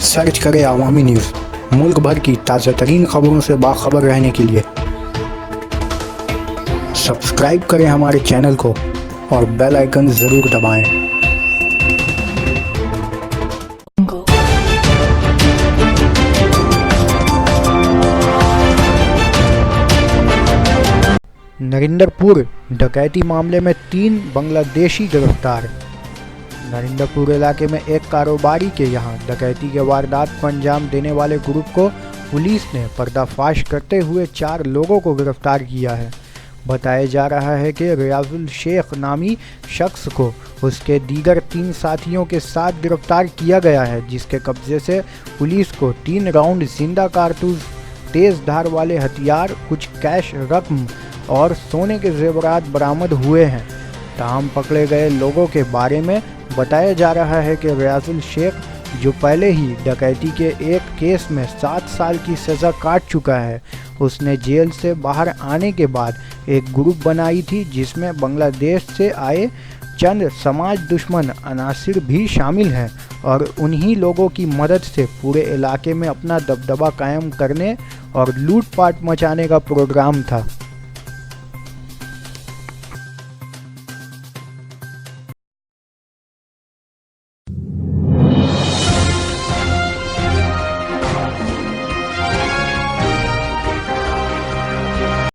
Search करें अवामी news. मुल्क भर की ताज़ा तरीन खबरों से बाखबर रहने के लिए सब्सक्राइब करें हमारे चैनल को और बेल आइकन ज़रूर दबाएं। नरिंदरपुर डकैती मामले में 3 बांग्लादेशी गिरफ्तार। नरिंदरपुर इलाके में एक कारोबारी के यहां डकैती के वारदात को अंजाम देने वाले ग्रुप को पुलिस ने पर्दाफाश करते हुए 4 लोगों को गिरफ्तार किया है। बताया जा रहा है कि रियाजुल शेख नामी शख्स को उसके दीगर 3 साथियों के साथ गिरफ्तार किया गया है, जिसके कब्जे से पुलिस को 3 राउंड जिंदा कारतूस, तेज धार वाले हथियार, कुछ कैश रकम और सोने के जेवरात बरामद हुए हैं। ताहम पकड़े गए लोगों के बारे में बताया जा रहा है कि रियाजुल शेख, जो पहले ही डकैती के एक केस में 7 साल की सज़ा काट चुका है, उसने जेल से बाहर आने के बाद एक ग्रुप बनाई थी जिसमें बांग्लादेश से आए चंद समाज दुश्मन अनासिर भी शामिल हैं और उन्हीं लोगों की मदद से पूरे इलाके में अपना दबदबा कायम करने और लूटपाट मचाने का प्रोग्राम था।